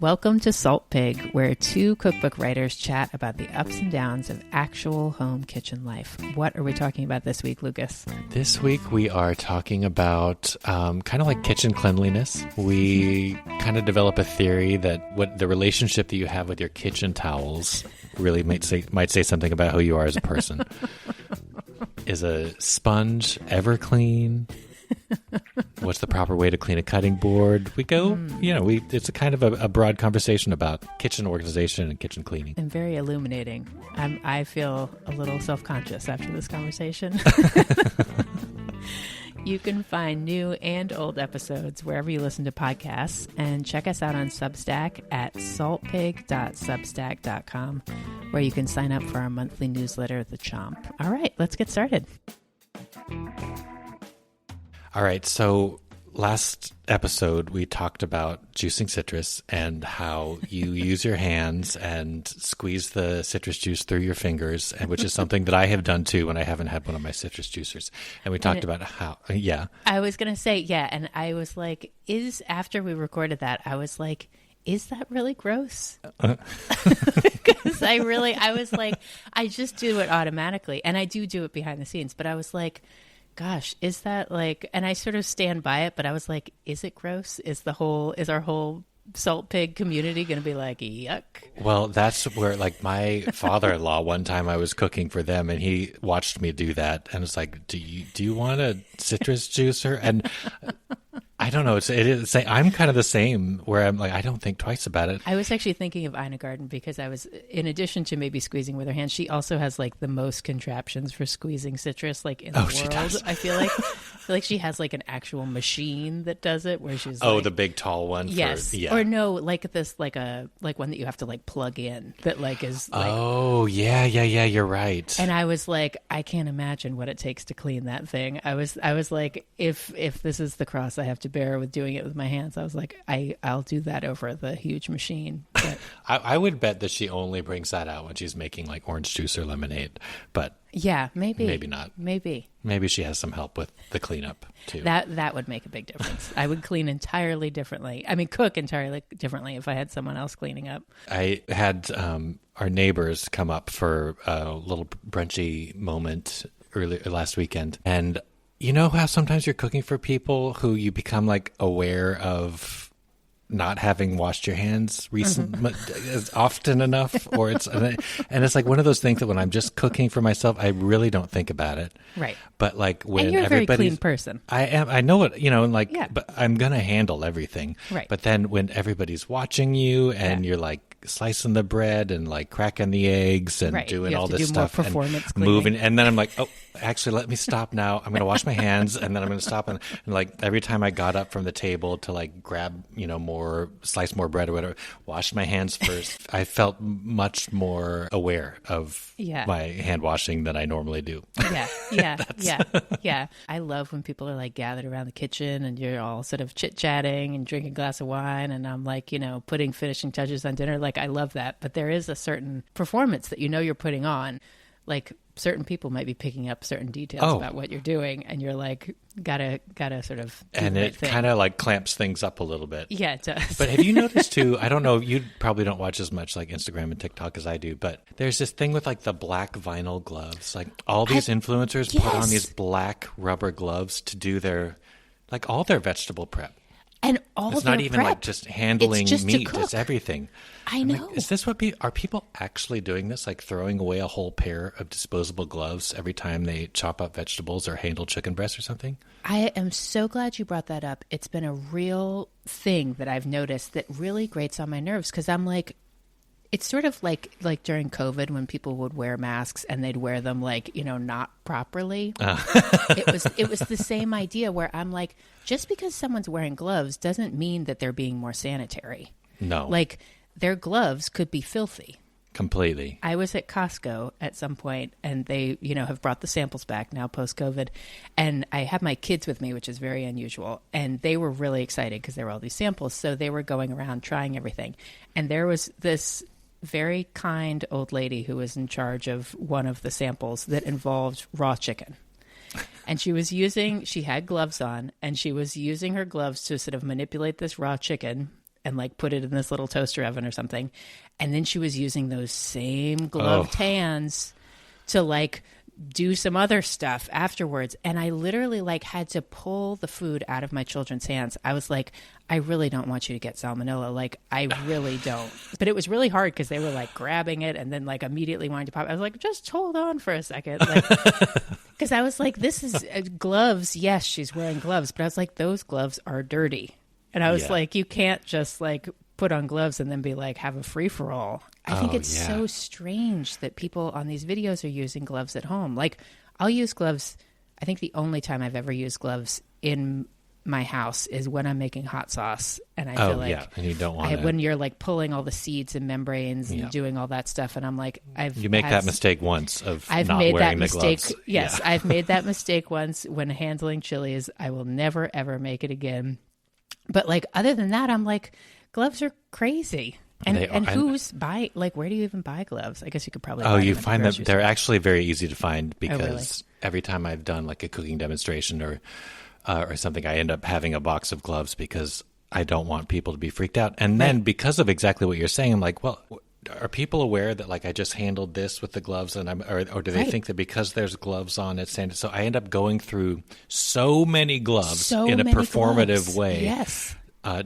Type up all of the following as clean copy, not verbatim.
Welcome to Salt Pig, where two cookbook writers chat about the ups and downs of actual home kitchen life. What are we talking about this week, Lukas? This week we are talking about kind of like kitchen cleanliness. We kind of develop a theory that what the relationship that you have with your kitchen towels really might say something about who you are as a person. Is a sponge ever clean? What's the proper way to clean a cutting board? We go, it's a kind of a broad conversation about kitchen organization and kitchen cleaning. And very illuminating. I feel a little self-conscious after this conversation. You can find new and old episodes wherever you listen to podcasts, and check us out on Substack at saltpig.substack.com, where you can sign up for our monthly newsletter, The Chomp. All right, let's get started. All right, so last episode we talked about juicing citrus and how you use your hands and squeeze the citrus juice through your fingers, and which is something that I have done too when I haven't had one of my citrus juicers. And we talked about how, I was going to say, and I was like, after we recorded that, I was like, is that really gross? Because I was like, I just do it automatically, and I do it behind the scenes, but I was like, gosh, is that like, and I sort of stand by it, but I was like, is it gross? Is our whole Salt Pig community going to be like, yuck? Well, that's where, like, my father-in-law, one time I was cooking for them and he watched me do that and was like, do you want a citrus juicer? And I don't know. I'm kind of the same, where I'm like, I don't think twice about it. I was actually thinking of Ina Garten because I was, in addition to maybe squeezing with her hands, she also has like the most contraptions for squeezing citrus like in the world. She does. I feel like she has like an actual machine that does it, where she's the big tall one. Yes. Or no, like this, like one that you have to like plug in that like is like. Oh yeah. You're right. And I was like, I can't imagine what it takes to clean that thing. I was like, if this is the cross I have to bear with doing it with my hands, I was like, I'll do that over the huge machine. But I would bet that she only brings that out when she's making like orange juice or lemonade. But yeah, maybe not. Maybe she has some help with the cleanup too. That would make a big difference. I would clean entirely differently. I mean, cook entirely differently if I had someone else cleaning up. I had our neighbors come up for a little brunchy moment last weekend, and you know how sometimes you're cooking for people who you become like aware of not having washed your hands often enough, or and it's like one of those things that when I'm just cooking for myself, I really don't think about it. Right. But like when and you're a very clean person. I am. I know it. But I'm gonna handle everything. Right. But then when everybody's watching you and you're like slicing the bread and like cracking the eggs and doing all this stuff and moving, and then I'm like, oh, actually, let me stop now. I'm gonna wash my hands, and then I'm gonna stop and like every time I got up from the table to like grab slice more bread or whatever, wash my hands first. I felt much more aware of my hand washing than I normally do. Yeah. I love when people are like gathered around the kitchen and you're all sort of chit-chatting and drinking a glass of wine, and I'm like, putting finishing touches on dinner. Like, I love that. But there is a certain performance that you're putting on. Like, certain people might be picking up certain details about what you're doing, and you're like, gotta sort of do and the right it thing. Kind of like clamps things up a little bit. Yeah, it does. But have you noticed too, I don't know, you probably don't watch as much like Instagram and TikTok as I do, but there's this thing with like the black vinyl gloves. Like all these influencers put on these black rubber gloves to do all their vegetable prep. And it's not even prep. like just handling meat, it's everything. I know. Like, is this are people actually doing this? Like throwing away a whole pair of disposable gloves every time they chop up vegetables or handle chicken breast or something? I am so glad you brought that up. It's been a real thing that I've noticed that really grates on my nerves, because I'm like, it's sort of like during COVID when people would wear masks and they'd wear them not properly. It was the same idea, where I'm like, just because someone's wearing gloves doesn't mean that they're being more sanitary. No. Like, their gloves could be filthy. Completely. I was at Costco at some point, and they, have brought the samples back now post-COVID. And I have my kids with me, which is very unusual. And they were really excited because there were all these samples. So they were going around trying everything. And there was this very kind old lady who was in charge of one of the samples that involved raw chicken. And she had gloves on, and she was using her gloves to sort of manipulate this raw chicken and like put it in this little toaster oven or something. And then she was using those same gloved hands to like do some other stuff afterwards. And I literally like had to pull the food out of my children's hands. I was like, I really don't want you to get salmonella. Like, I really don't. But it was really hard because they were like grabbing it and then like immediately wanting to pop. I was like, just hold on for a second. Like, because I was like, this is gloves. Yes, she's wearing gloves. But I was like, those gloves are dirty. And I was like, you can't just like put on gloves and then be like, have a free-for-all. I think it's so strange that people on these videos are using gloves at home. Like, I'll use gloves. I think the only time I've ever used gloves in my house is when I'm making hot sauce. And I feel like and you don't want when you're like pulling all the seeds and membranes and doing all that stuff. And I'm like, you make that mistake once of I've not made wearing that the mistake. gloves. Yes, I've made that mistake once when handling chilies. I will never, ever make it again. But like, other than that, I'm like, gloves are crazy. And who's buy, like, where do you even buy gloves? I guess you could probably buy you them find at them. the grocery They're store. actually very easy to find because really? every time I've done like a cooking demonstration or something, I end up having a box of gloves because I don't want people to be freaked out. And then because of exactly what you're saying, I'm like, well, are people aware that like I just handled this with the gloves and or do they think that because there's gloves on it's sanitary? So I end up going through so many gloves in a performative way. Yes.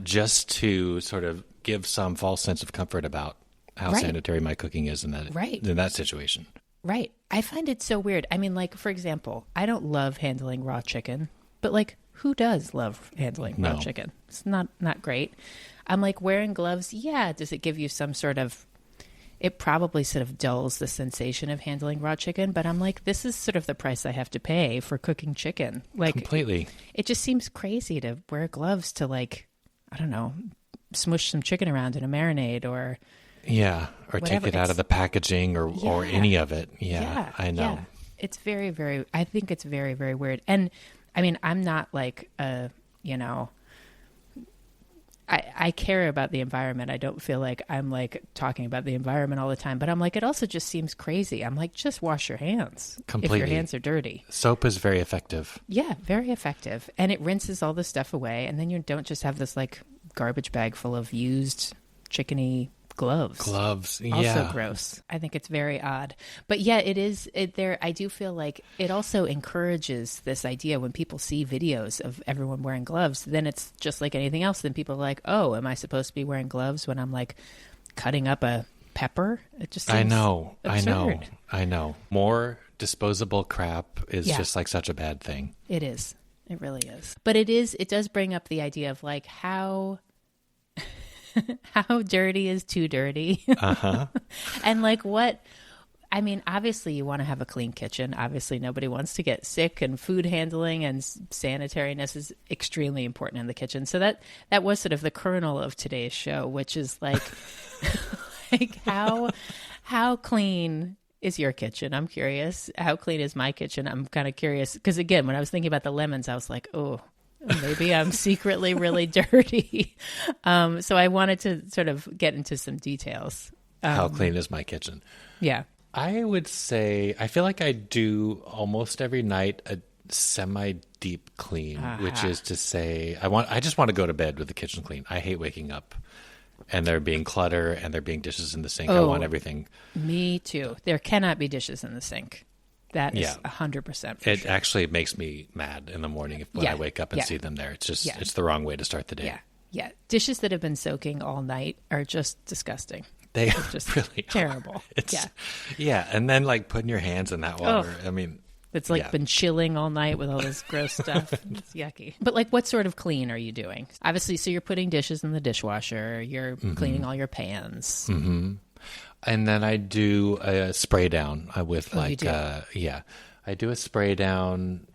Just to sort of give some false sense of comfort about how sanitary my cooking is in that situation. Right. I find it so weird. I mean, like, for example, I don't love handling raw chicken, but like, who does love handling raw chicken? It's not great. I'm like, wearing gloves, does it give you some sort of, it probably sort of dulls the sensation of handling raw chicken, but I'm like, this is sort of the price I have to pay for cooking chicken. Like, completely. It just seems crazy to wear gloves to like, I don't know, smush some chicken around in a marinade or or take it out of the packaging or any of it. I know. It's very, very, I think it's very, very weird. And I mean, I'm not like I care about the environment. I don't feel like I'm like talking about the environment all the time, but I'm like, it also just seems crazy. I'm like, just wash your hands. Completely. If your hands are dirty. Soap is very effective. Yeah, very effective. And it rinses all the stuff away. And then you don't just have this like garbage bag full of used chickeny gloves. Also gross. I think it's very odd. But I do feel like it also encourages this idea when people see videos of everyone wearing gloves, then it's just like anything else. Then people are like, oh, am I supposed to be wearing gloves when I'm like cutting up a pepper? It just seems absurd. I know. More disposable crap is just like such a bad thing. It is. It really is. But it does bring up the idea of like how dirty is too dirty. And like I mean, obviously you want to have a clean kitchen. Obviously nobody wants to get sick, and food handling and sanitariness is extremely important in the kitchen. So that was sort of the kernel of today's show, which is like, like how clean is your kitchen? I'm curious. How clean is my kitchen? I'm kind of curious. Because again, when I was thinking about the lemons, I was like, oh, maybe I'm secretly really dirty. So I wanted to sort of get into some details. How clean is my kitchen? Yeah. I would say, I feel like I do almost every night a semi-deep clean, which is to say, I just want to go to bed with the kitchen clean. I hate waking up and there being clutter and there being dishes in the sink. I want everything. Me too. There cannot be dishes in the sink. That is 100% It actually makes me mad in the morning when I wake up and see them there. It's just, it's the wrong way to start the day. Yeah. Dishes that have been soaking all night are just disgusting. They are just really terrible. Yeah. And then like putting your hands in that water. I mean, it's like been chilling all night with all this gross stuff. It's yucky. But like, what sort of clean are you doing? Obviously, so you're putting dishes in the dishwasher. You're cleaning all your pans. Mm-hmm. And then I do a spray down with I do a spray down.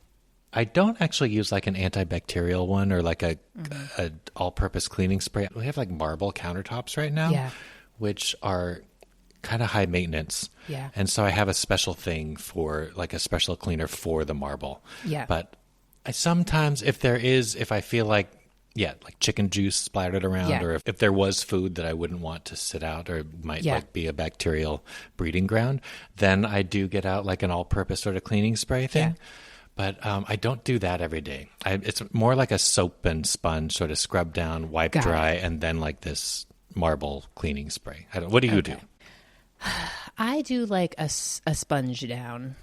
I don't actually use like an antibacterial one or like a all-purpose cleaning spray. We have like marble countertops right now, which are kind of high maintenance. Yeah. And so I have a special thing for like a special cleaner for the marble. Yeah. But I sometimes, if I feel like, like chicken juice splattered around, or if there was food that I wouldn't want to sit out or might like be a bacterial breeding ground, then I do get out like an all-purpose sort of cleaning spray thing. But I don't do that every day. It's more like a soap and sponge, sort of scrub down, wipe dry, and then like this marble cleaning spray. What do you do? I do like a sponge down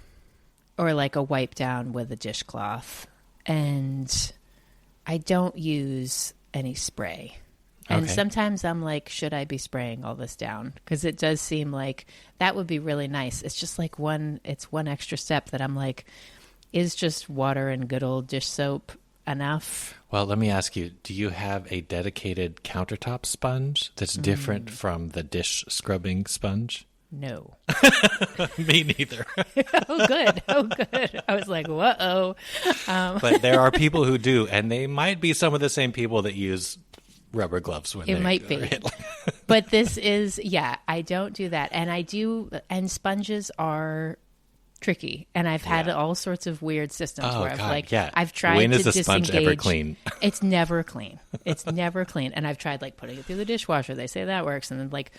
or like a wipe down with a dishcloth. And I don't use any spray. And sometimes I'm like, should I be spraying all this down? Because it does seem like that would be really nice. It's just like one extra step that I'm like, is just water and good old dish soap enough? Well, let me ask you, do you have a dedicated countertop sponge that's different from the dish scrubbing sponge? No. Me neither. Oh, good. I was like, whoa. But there are people who do, and they might be some of the same people that use rubber gloves when it might be. But this is, I don't do that. And sponges are tricky. And I've had all sorts of weird systems where I've tried when to is the disengage. Sponge ever clean? It's never clean. And I've tried like putting it through the dishwasher. They say that works. And then like,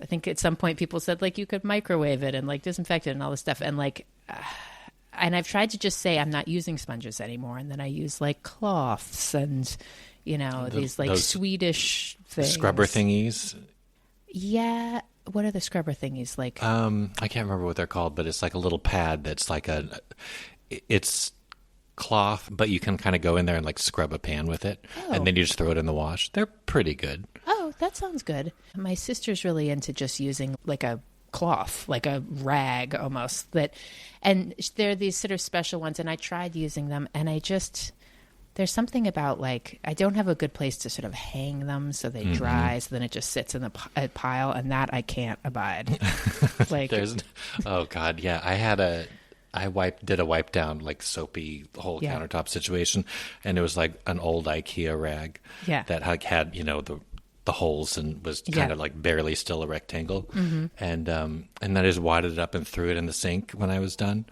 I think at some point people said like you could microwave it and like disinfect it and all this stuff. And like, and I've tried to just say I'm not using sponges anymore. And then I use like cloths and, these like Swedish things. Scrubber thingies? Yeah. What are the scrubber thingies like? I can't remember what they're called, but it's like a little pad that's like it's cloth, but you can kind of go in there and like scrub a pan with it. And then you just throw it in the wash. They're pretty good. Oh, that sounds good. My sister's really into just using like a cloth, like a rag almost, and they're these sort of special ones, and I tried using them, and there's something about like I don't have a good place to sort of hang them so they dry, so then it just sits in a pile, and that I can't abide. Like oh God, yeah. I did a wipe down, like soapy whole countertop situation, and it was like an old IKEA rag that had the holes and was kind of like barely still a rectangle, and I just wadded it up and threw it in the sink when I was done,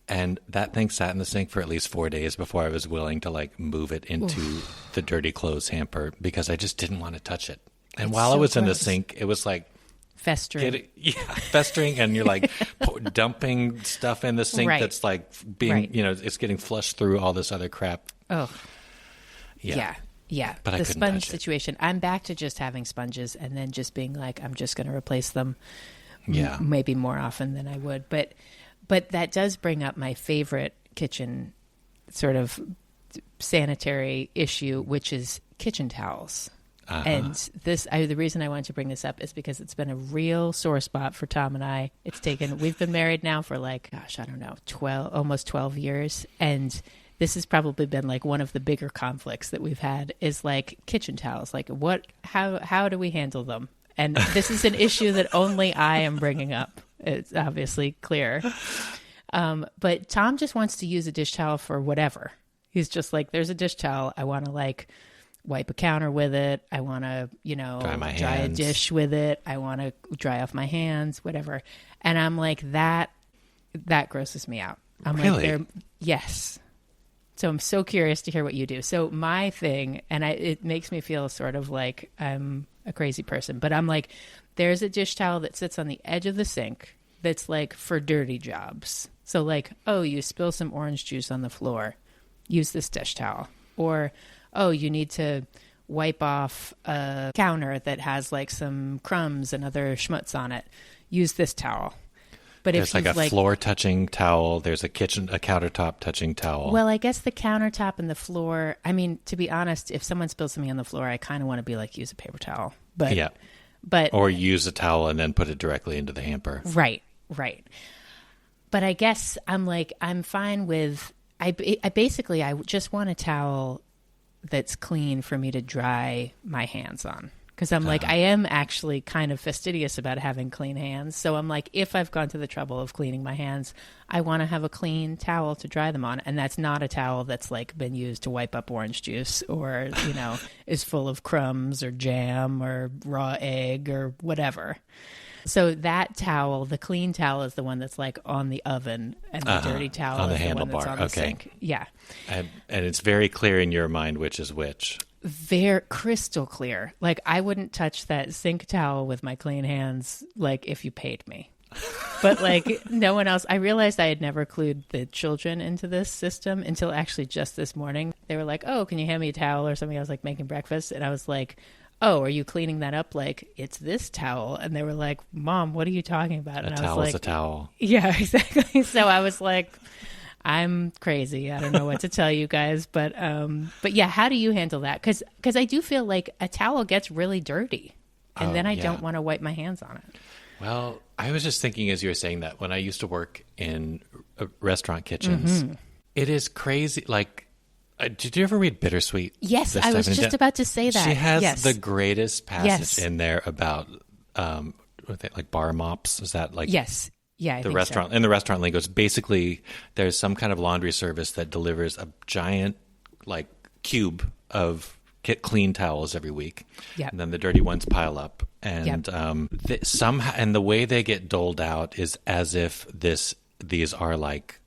and that thing sat in the sink for at least 4 days before I was willing to like move it into the dirty clothes hamper because I just didn't want to touch it. And while I was in the sink, it was like festering. Festering, and you're like dumping stuff in the sink that's like being, it's getting flushed through all this other crap. Oh, yeah. But the sponge situation, I'm back to just having sponges and then just being like, I'm just going to replace them maybe more often than I would. But that does bring up my favorite kitchen sort of sanitary issue, which is kitchen towels. And the reason I wanted to bring this up is because it's been a real sore spot for Tom and I. We've been married now for like, gosh, I don't know, almost 12 years. And this has probably been like one of the bigger conflicts that we've had is like kitchen towels. Like how do we handle them? And this is an issue that only I am bringing up. It's obviously clear. But Tom just wants to use a dish towel for whatever. He's just like, there's a dish towel. I want to like wipe a counter with it. I want to, dry a dish with it. I want to dry off my hands, whatever. And I'm like, that grosses me out. I'm really? like, yes. So I'm so curious to hear what you do. So my thing, and it makes me feel sort of like I'm a crazy person, but I'm like, there's a dish towel that sits on the edge of the sink that's like for dirty jobs. So like, oh, you spill some orange juice on the floor, use this dish towel. Or, oh, you need to wipe off a counter that has like some crumbs and other schmutz on it, use this towel. But there's like a floor touching towel. There's a countertop touching towel. Well, I guess the countertop and the floor. I mean, to be honest, if someone spills something on the floor, I kind of want to be like, use a paper towel. But or use a towel and then put it directly into the hamper. Right. But I guess I'm like, I'm fine with. I just want a towel that's clean for me to dry my hands on. Because I'm like, I am actually kind of fastidious about having clean hands. So I'm like, if I've gone to the trouble of cleaning my hands, I want to have a clean towel to dry them on. And that's not a towel that's like been used to wipe up orange juice or, is full of crumbs or jam or raw egg or whatever. So that towel, the clean towel, is the one that's like on the oven, and the dirty towel on is the the one that's handlebar. on the sink. Yeah. And it's very clear in your mind which is which. Very crystal clear. Like I wouldn't touch that sink towel with my clean hands, like if you paid me. But like no one else. I realized I had never clued the children into this system until actually just this morning. They were like, "Oh, can you hand me a towel or something?" I was like making breakfast, and I was like, "Oh, are you cleaning that up? Like it's this towel?" And they were like, "Mom, what are you talking about?" And A I was towel like, is a towel. "Yeah, exactly." So I was like, I'm crazy. I don't know what to tell you guys, but yeah, how do you handle that? Because I do feel like a towel gets really dirty, and then I don't want to wipe my hands on it. Well, I was just thinking as you were saying that when I used to work in restaurant kitchens, it is crazy. Like, did you ever read Bittersweet? Yes, I was just about to say that. She has yes. the greatest passage in there about like bar mops. Is that like yes? Yeah, I the think restaurant so. in the restaurant lingo? It's basically there's some kind of laundry service that delivers a giant like cube of clean towels every week, and then the dirty ones pile up, and somehow, and the way they get doled out is as if these are like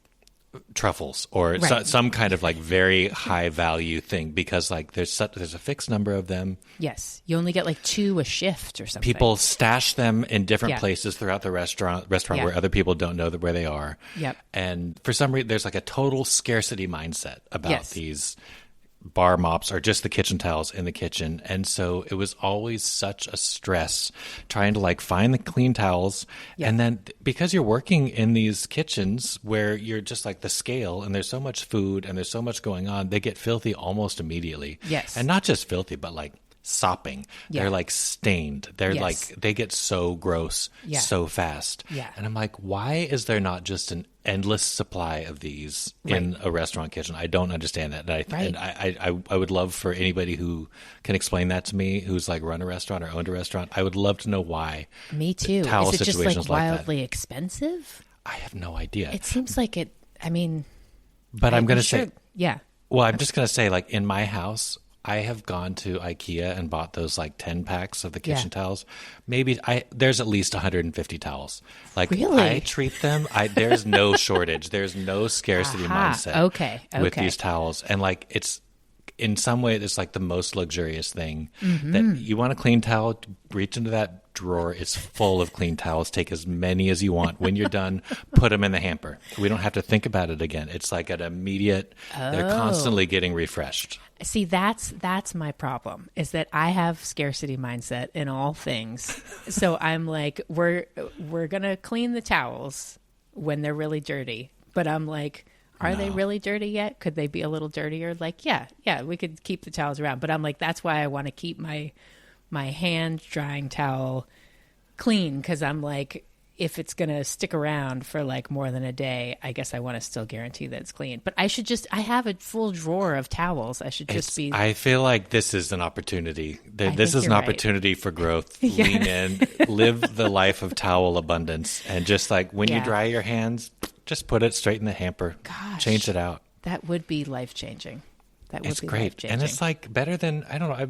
truffles or some kind of like very high value thing, because like there's a fixed number of them. Yes, you only get like 2 a shift or something. People stash them in different places throughout the restaurant where other people don't know where they are. Yep. And for some reason, there's like a total scarcity mindset about these bar mops or just the kitchen towels in the kitchen. And so it was always such a stress trying to like find the clean towels. And then because you're working in these kitchens where you're just like the scale and there's so much food and there's so much going on, they get filthy almost immediately. Yes. And not just filthy, but like sopping. They're like stained. They're like, they get so gross so fast. Yeah. And I'm like, why is there not just an endless supply of these in a restaurant kitchen? I don't understand that. And I would love for anybody who can explain that to me, who's like run a restaurant or owned a restaurant. I would love to know why. Me too. Towel is it just situations like that. wildly expensive? I have no idea. It seems like it. I mean, but I'm going to say, yeah. Well, I'm just going to say, like in my house, I have gone to IKEA and bought those like 10 packs of the kitchen towels. Maybe there's at least 150 towels. Like really? I treat them. There's no shortage. There's no scarcity mindset with these towels. And like it's in some way it's like the most luxurious thing that you want a clean towel, reach into that drawer. It's full of clean towels. Take as many as you want. When you're done, put them in the hamper. We don't have to think about it again. It's like an immediate, they're constantly getting refreshed. See, that's my problem, is that I have scarcity mindset in all things. So I'm like, we're going to clean the towels when they're really dirty. But I'm like, are they really dirty yet? Could they be a little dirtier? Like, yeah, we could keep the towels around. But I'm like, that's why I want to keep my hand drying towel clean, because I'm like, if it's going to stick around for like more than a day, I guess I want to still guarantee that it's clean. But I have a full drawer of towels. I feel like this is an opportunity. This is an opportunity for growth. Lean in, live the life of towel abundance. And just like when you dry your hands, just put it straight in the hamper. Gosh, change it out. That would be life-changing. It's great. And it's like better than, I don't know, I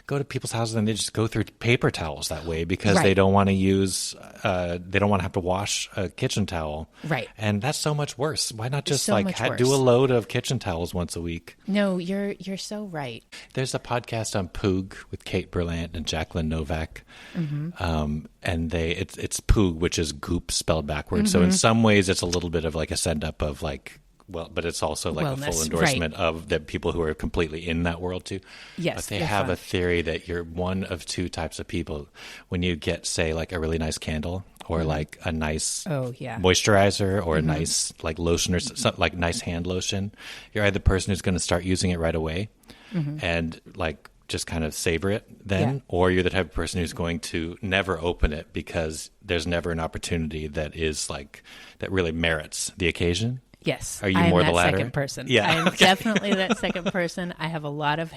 go to people's houses and they just go through paper towels that way because they don't want to use, they don't want to have to wash a kitchen towel. Right. And that's so much worse. Why not just so do a load of kitchen towels once a week? No, you're so right. There's a podcast on Poog with Kate Berlant and Jacqueline Novak. And it's Poog, which is goop spelled backwards. So in some ways it's a little bit of like a send up of like, well, but it's also like wellness, a full endorsement of the people who are completely in that world too. Yes, but they have a theory that you're one of 2 types of people when you get, say, like a really nice candle or like a nice moisturizer or a nice like lotion or something, like nice hand lotion. You're either the person who's going to start using it right away and like just kind of savor it then, or you're the type of person who's going to never open it because there's never an opportunity that is like that really merits the occasion. Yes. Are you more the latter? Second person. Yeah. I am definitely that second person. I have a lot of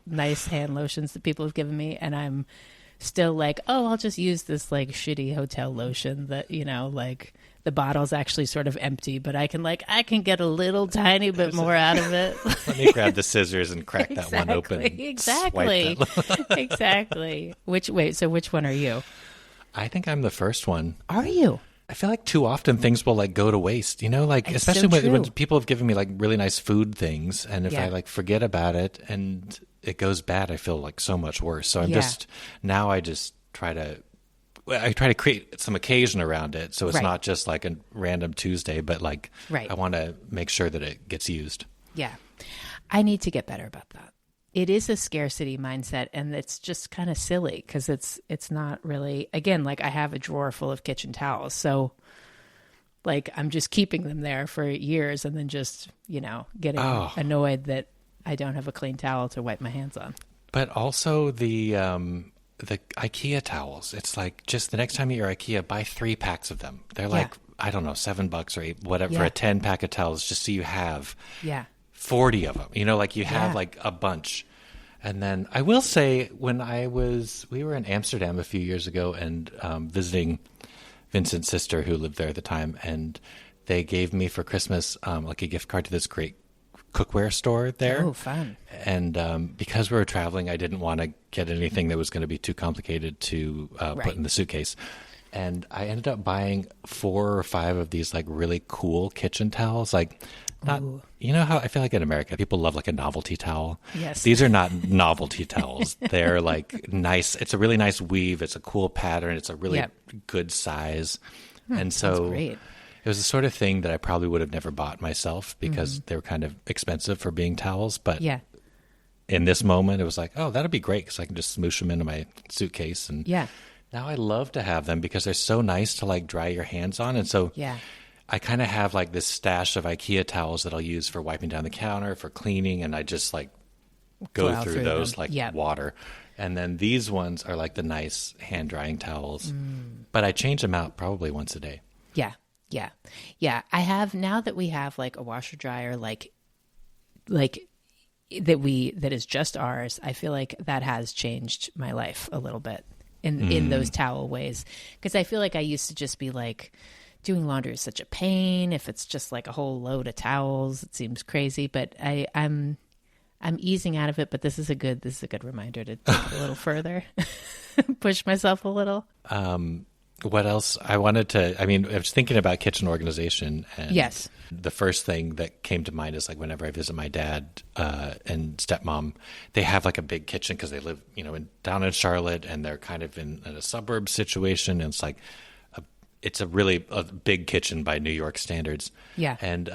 nice hand lotions that people have given me, and I'm still like, oh, I'll just use this like shitty hotel lotion that, like the bottle's actually sort of empty, but I can get a little tiny bit more out of it. Let me grab the scissors and crack that one open. Exactly. Exactly. Which one are you? I think I'm the first one. Are you? I feel like too often things will like go to waste, like it's especially so when people have given me like really nice food things. And if I like forget about it and it goes bad, I feel like so much worse. So I just try to I try to create some occasion around it, so it's Right. not just like a random Tuesday, but like Right. I want to make sure that it gets used. Yeah. I need to get better about that. It is a scarcity mindset, and it's just kind of silly because it's not really, again, like I have a drawer full of kitchen towels, so like I'm just keeping them there for years and then just, getting annoyed that I don't have a clean towel to wipe my hands on. But also the IKEA towels. It's like just the next time you're at IKEA, buy 3 packs of them. They're like, I don't know, $7 or $8, whatever, for a 10-pack of towels, just so you have 40 of them. Like you have like a bunch. And then I will say, when we were in Amsterdam a few years ago and visiting Vincent's sister who lived there at the time, and they gave me for Christmas like a gift card to this great cookware store there. Oh, fun. And because we were traveling, I didn't want to get anything that was going to be too complicated to put in the suitcase. And I ended up buying 4 or 5 of these like really cool kitchen towels. Like, not, how I feel like in America, people love like a novelty towel. Yes. These are not novelty towels. They're like nice. It's a really nice weave. It's a cool pattern. It's a really good size. And so great. It was the sort of thing that I probably would have never bought myself because they were kind of expensive for being towels. But in this moment, it was like, oh, that'd be great because I can just smoosh them into my suitcase. And now I love to have them because they're so nice to like dry your hands on. And so I kind of have like this stash of IKEA towels that I'll use for wiping down the counter, for cleaning. And I just like go through those like water. And then these ones are like the nice hand drying towels. But I change them out probably once a day. Yeah. I have, now that we have like a washer dryer, like that is just ours, I feel like that has changed my life a little bit in those towel ways. Because I feel like I used to just be like, doing laundry is such a pain. If it's just like a whole load of towels, it seems crazy. But I'm easing out of it. But this is a good reminder to take it a little further, push myself a little. What else? I was thinking about kitchen organization. And the first thing that came to mind is like whenever I visit my dad and stepmom, they have like a big kitchen because they live, down in Charlotte, and they're kind of in a suburb situation. And it's like, it's a really a big kitchen by New York standards. Yeah. And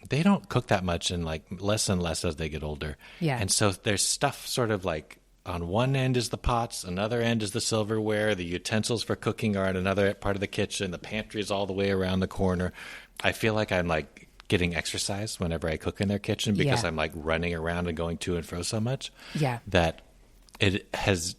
they don't cook that much, and like less and less as they get older. Yeah. And so there's stuff sort of like, on one end is the pots, another end is the silverware, the utensils for cooking are in another part of the kitchen, the pantry is all the way around the corner. I feel like I'm like getting exercise whenever I cook in their kitchen because I'm like running around and going to and fro so much that it has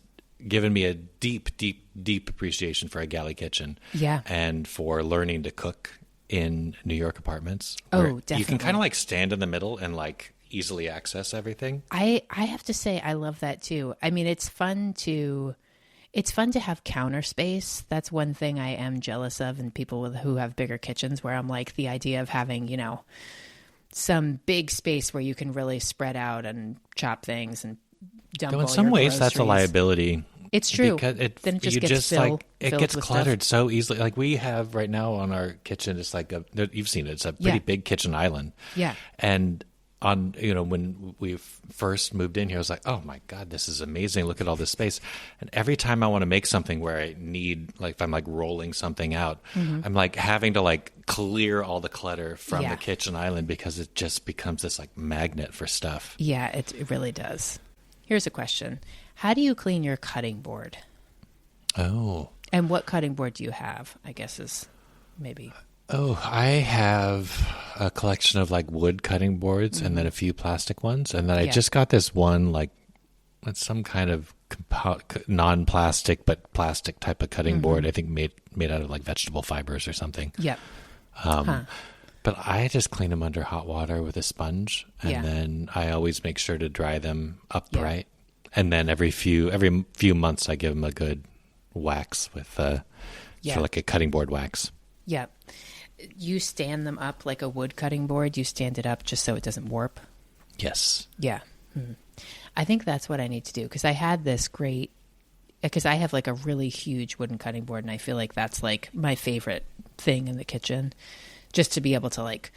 given me a deep, deep, deep appreciation for a galley kitchen and for learning to cook in New York apartments. Oh, definitely. You can kind of like stand in the middle and like easily access everything. I have to say I love that too. I mean, it's fun to have counter space. That's one thing I am jealous of in people who have bigger kitchens, where I'm like, the idea of having, some big space where you can really spread out and chop things and dump all your in some ways groceries. That's a liability. It's true. Because then it just gets filled gets with cluttered stuff. so easily. Like we have right now on our kitchen, it's like you've seen it. It's a pretty big kitchen island. Yeah. And on, when we first moved in here, I was like, oh my God, this is amazing. Look at all this space. And every time I want to make something where I need, like if I'm like rolling something out, I'm like having to like clear all the clutter from the kitchen island because it just becomes this like magnet for stuff. Yeah, it really does. Here's a question. How do you clean your cutting board? Oh. And what cutting board do you have, I guess is maybe... Oh, I have a collection of like wood cutting boards and then a few plastic ones. And then I just got this one, like it's some kind of non-plastic, but plastic type of cutting board. I think made out of like vegetable fibers or something. Yep. But I just clean them under hot water with a sponge. And then I always make sure to dry them upright. And then every few months I give them a good wax with sort of like a cutting board wax. Yeah. You stand them up like a wood cutting board. You stand it up just so it doesn't warp. Yes. Yeah. I think that's what I need to do, because I had this great, because I have like a really huge wooden cutting board, and I feel like that's like my favorite thing in the kitchen, just to be able to like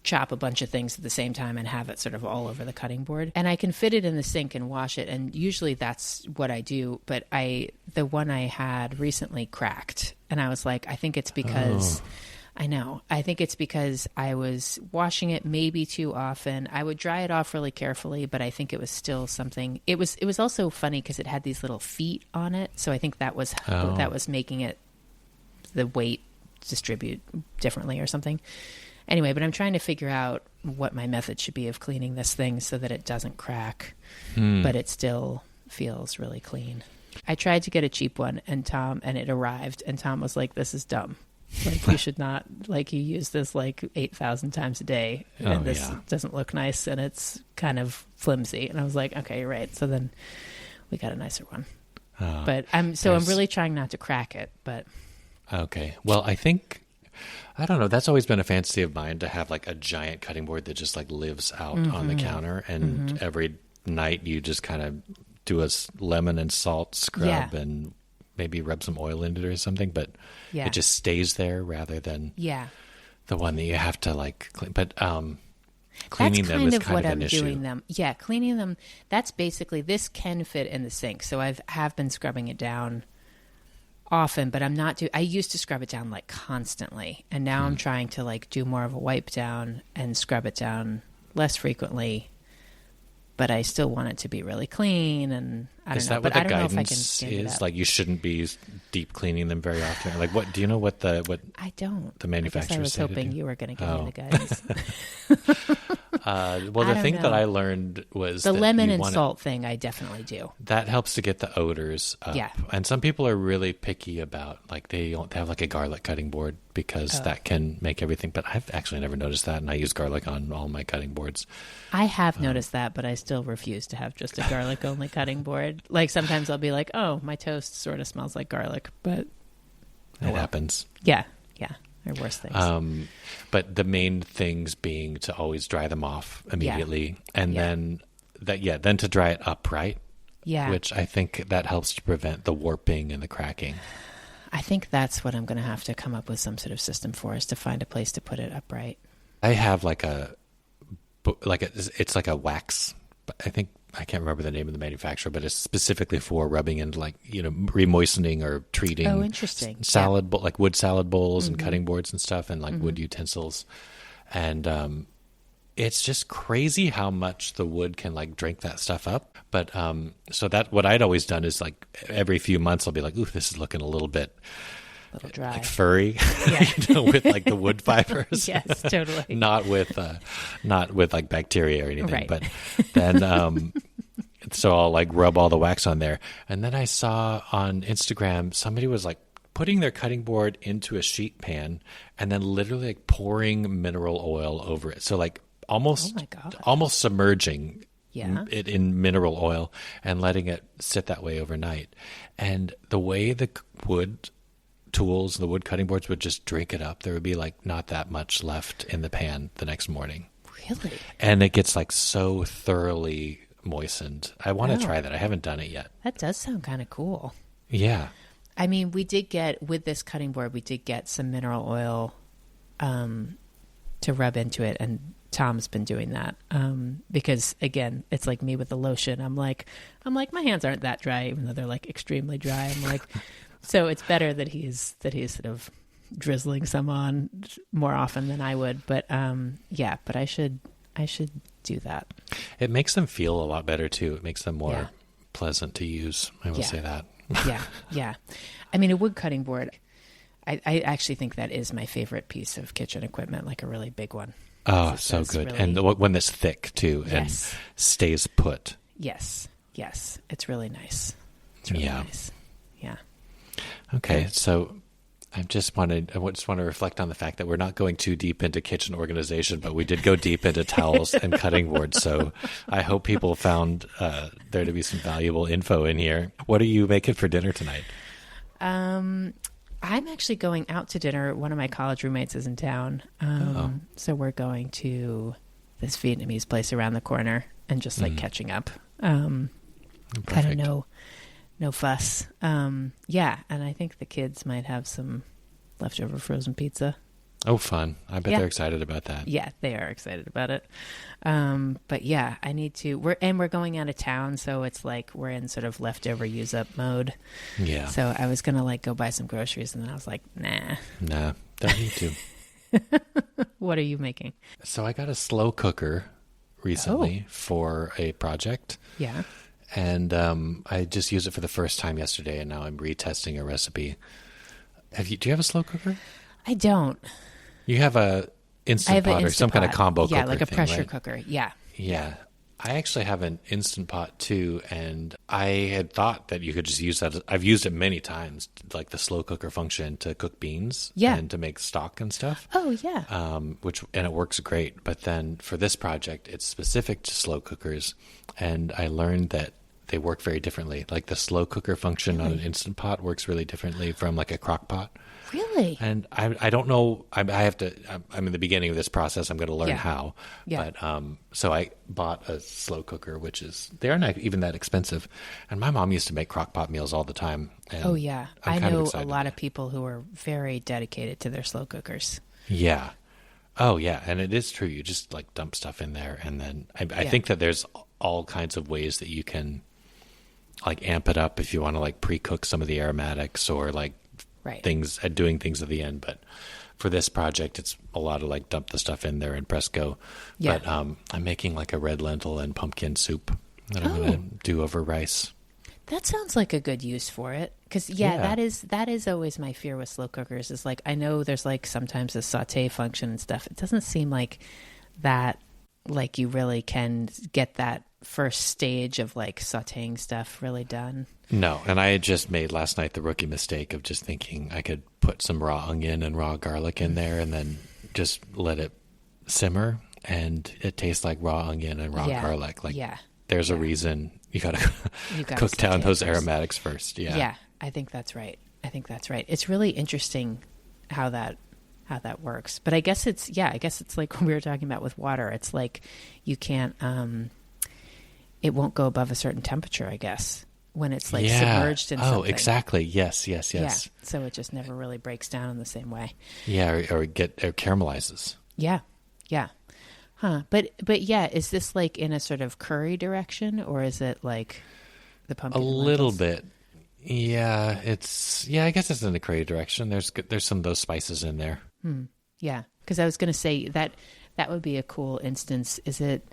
chop a bunch of things at the same time and have it sort of all over the cutting board. And I can fit it in the sink and wash it, and usually that's what I do. But the one I had recently cracked. And I was like, I think it's because... I know. I think it's because I was washing it maybe too often. I would dry it off really carefully, but I think it was still something. It was also funny because it had these little feet on it. So I think that was making it, the weight distribute differently or something. Anyway, but I'm trying to figure out what my method should be of cleaning this thing so that it doesn't crack, but it still feels really clean. I tried to get a cheap one and it arrived and Tom was like, this is dumb. Like you should not, like you use this like 8,000 times a day and this doesn't look nice and it's kind of flimsy. And I was like, okay, you're right. So then we got a nicer one. But I'm really trying not to crack it, but. Okay. Well, I don't know. That's always been a fantasy of mine to have like a giant cutting board that just like lives out on the counter. And every night you just kind of do a lemon and salt scrub and maybe rub some oil into it or something, but it just stays there rather than the one that you have to like clean. But cleaning them is kind of an issue. Doing them. Yeah, cleaning them. That's basically, this can fit in the sink. So I have been scrubbing it down often, but I used to scrub it down like constantly. And now I'm trying to like do more of a wipe down and scrub it down less frequently. But I still want it to be really clean, and I don't know. Is that what the guidance is? Like, you shouldn't be deep cleaning them very often. Like, what do you know? What I don't. The manufacturers say I was hoping you were going to give me the guidance. Well, the thing that I learned was the lemon and salt thing. I definitely do. That helps to get the odors up. Yeah. And some people are really picky about, like, they have like a garlic cutting board because that can make everything. But I've actually never noticed that, and I use garlic on all my cutting boards. I have noticed that, but I still refuse to have just a garlic only cutting board. Like sometimes I'll be like, oh, my toast sort of smells like garlic, but it happens. Yeah. There are worse things. But the main things being to always dry them off immediately, and then to dry it upright. Yeah, which I think that helps to prevent the warping and the cracking. I think that's what I'm going to have to come up with some sort of system for, is to find a place to put it upright. I have it's like a wax. I can't remember the name of the manufacturer, but it's specifically for rubbing and like, remoistening or treating. Oh, interesting. Salad bowl, like wood salad bowls and cutting boards and stuff, and like wood utensils. And it's just crazy how much the wood can like drink that stuff up. But so that what I'd always done is like every few months I'll be like, ooh, this is looking a little dry, like furry, with like the wood fibers. Yes, totally. not with like bacteria or anything. Right. But then, so I'll like rub all the wax on there. And then I saw on Instagram, somebody was like putting their cutting board into a sheet pan and then literally like pouring mineral oil over it. So like almost submerging it in mineral oil and letting it sit that way overnight. And the way the wood tools, the wood cutting boards would just drink it up. There would be like not that much left in the pan the next morning. Really? And it gets like so thoroughly moistened. I want to try that. I haven't done it yet. That does sound kind of cool. Yeah. I mean, with this cutting board, we did get some mineral oil to rub into it, and Tom's been doing that because, again, it's like me with the lotion. I'm like, my hands aren't that dry, even though they're like extremely dry. I'm like, so it's better that he's sort of drizzling some on more often than I would. But but I should do that. It makes them feel a lot better too. It makes them more pleasant to use. I will say that. Yeah. I mean, a wood cutting board, I actually think that is my favorite piece of kitchen equipment, like a really big one. Oh, so good. Really... And the one that's thick too and stays put. Yes. It's really nice. It's really nice. Yeah. Okay. So I just want to reflect on the fact that we're not going too deep into kitchen organization, but we did go deep into towels and cutting boards. So I hope people found there to be some valuable info in here. What are you making for dinner tonight? I'm actually going out to dinner. One of my college roommates is in town. So we're going to this Vietnamese place around the corner and just like catching up. Kind of no fuss. And I think the kids might have some leftover frozen pizza. Oh, fun. I bet Yeah. they're excited about that. Yeah, they are excited about it. But yeah, I need to. We're going out of town, so it's like we're in sort of leftover use up mode. Yeah. So I was gonna like go buy some groceries, and then I was like, nah. Don't need to. What are you making? So I got a slow cooker recently for a project. Yeah. And I just used it for the first time yesterday, and now I'm retesting a recipe. Do you have a slow cooker? I don't. You have a Instant Pot or some kind of combo cooker. Yeah, like a thing, pressure right? cooker. Yeah. Yeah. I actually have an Instant Pot too, and I had thought that you could just use that. I've used it many times, like the slow cooker function to cook beans and to make stock and stuff. Oh, yeah. And it works great. But then for this project, it's specific to slow cookers, and I learned that they work very differently. Like the slow cooker function on an Instant Pot works really differently from like a crock pot. Really? And I don't know. I'm in the beginning of this process. I'm going to learn how. Yeah. But so I bought a slow cooker, they are not even that expensive. And my mom used to make crock pot meals all the time. And Oh, yeah. I'm I kind of know a excited. lot of people who are very dedicated to their slow cookers. Yeah. Oh, yeah. And it is true. You just like dump stuff in there. And then I think that there's all kinds of ways that you can like amp it up if you want to like pre-cook some of the aromatics or like doing things at the end. But for this project, it's a lot of like dump the stuff in there and press go. Yeah. But I'm making like a red lentil and pumpkin soup that I'm going to do over rice. That sounds like a good use for it. Because, that is always my fear with slow cookers is like, I know there's like sometimes a saute function and stuff. It doesn't seem like that, like you really can get that first stage of like sauteing stuff really done. No, and I had just made last night the rookie mistake of just thinking I could put some raw onion and raw garlic in there and then just let it simmer, and it tastes like raw onion and raw garlic. Like there's a reason you got to cook down those aromatics first. Yeah, I think that's right. It's really interesting how that works. But I guess it's like when we were talking about with water. It's like you can't it won't go above a certain temperature, I guess, when it's like submerged in something. Oh, exactly. Yes. Yeah. So it just never really breaks down in the same way. Yeah, or caramelizes. Yeah. Huh. But yeah, is this like in a sort of curry direction, or is it like the pumpkin? A little bit. Yeah, I guess it's in the curry direction. There's some of those spices in there. Yeah, because I was going to say that would be a cool instance. Is it?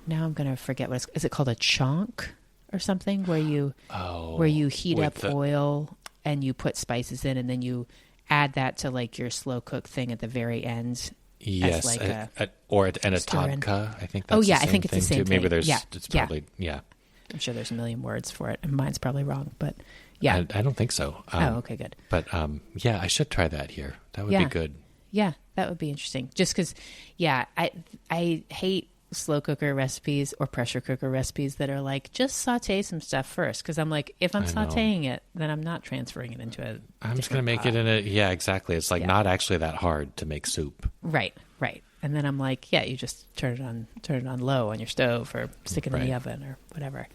Now I'm going to forget is it called a chonk or something where you heat up oil and you put spices in and then you add that to like your slow cook thing at the very end. Yes, like a tadka. I think. That's I think it's the same too. thing. Maybe there's. It's probably I'm sure there's a million words for it, and mine's probably wrong, but yeah. I don't think so. Okay, good. But I should try that here. That would be good. Yeah, that would be interesting. Just because, I hate slow cooker recipes or pressure cooker recipes that are like, just saute some stuff first. Because I'm like, if I'm sauteing it, then I'm not transferring it into a I'm just going to make it in exactly. It's like not actually that hard to make soup. Right. And then I'm like, you just turn it on low on your stove or stick it in the oven or whatever.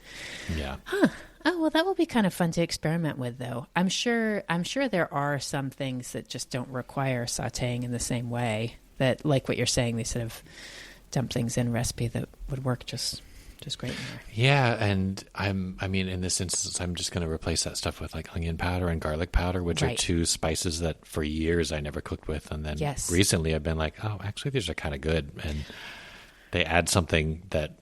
Yeah. Huh. Oh, well, that will be kind of fun to experiment with, though. I'm sure there are some things that just don't require sauteing in the same way that, like what you're saying, they sort of dump things in recipe that would work just great in there. Yeah, and in this instance, I'm just going to replace that stuff with like onion powder and garlic powder, which are two spices that for years I never cooked with. And then recently I've been like, oh, actually these are kind of good. And they add something that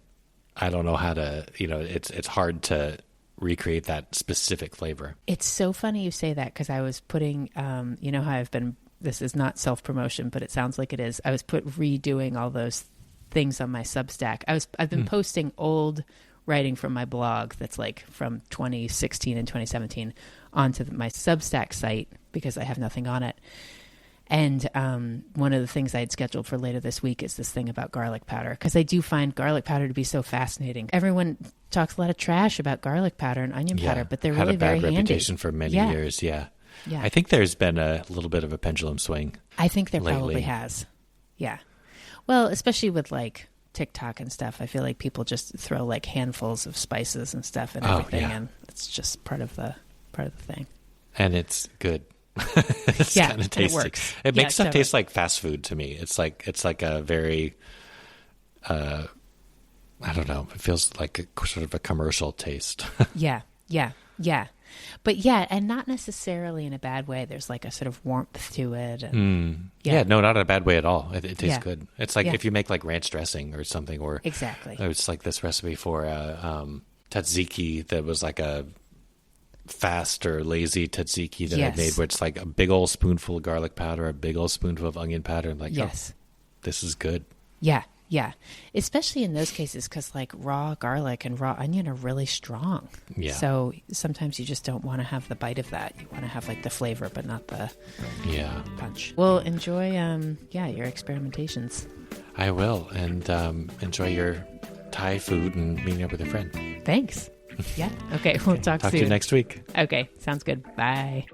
I don't know how to, it's hard to recreate that specific flavor. It's so funny you say that because I was putting, how I've been, this is not self-promotion, but it sounds like it is. I was redoing all those things on my Substack. I've been posting old writing from my blog that's like from 2016 and 2017 onto my Substack site because I have nothing on it. And one of the things I had scheduled for later this week is this thing about garlic powder, because I do find garlic powder to be so fascinating. Everyone talks a lot of trash about garlic powder and onion powder, but they're really very handy. Had a bad reputation for many years, Yeah. I think there's been a little bit of a pendulum swing. I think there lately. Probably has. Yeah. Well, especially with like TikTok and stuff, I feel like people just throw like handfuls of spices and stuff and everything, and it's just part of the thing. And it's good. It's Yeah, kind and of tasty. it works. It Yeah, makes stuff totally. taste like fast food to me. It's like a very, I don't know. It feels like a sort of a commercial taste. Yeah, yeah, yeah. But yeah, and not necessarily in a bad way. There's like a sort of warmth to it. And, Yeah, no, not in a bad way at all. It tastes Yeah. good. It's like Yeah. if you make like ranch dressing or something, or Exactly. it's like this recipe for tzatziki that was like a fast or lazy tzatziki that I Yes. made, where it's like a big old spoonful of garlic powder, a big old spoonful of onion powder. I'm like, Yes. oh, this is good. Yeah, yeah. Especially in those cases, because like raw garlic and raw onion are really strong. Yeah. So sometimes you just don't want to have the bite of that. You want to have like the flavor, but not the Yeah, punch. Well, enjoy, your experimentations. I will. And enjoy your Thai food and meeting up with a friend. Thanks. Yeah. Okay. We'll talk Talk soon. to you next week. Okay. Sounds good. Bye.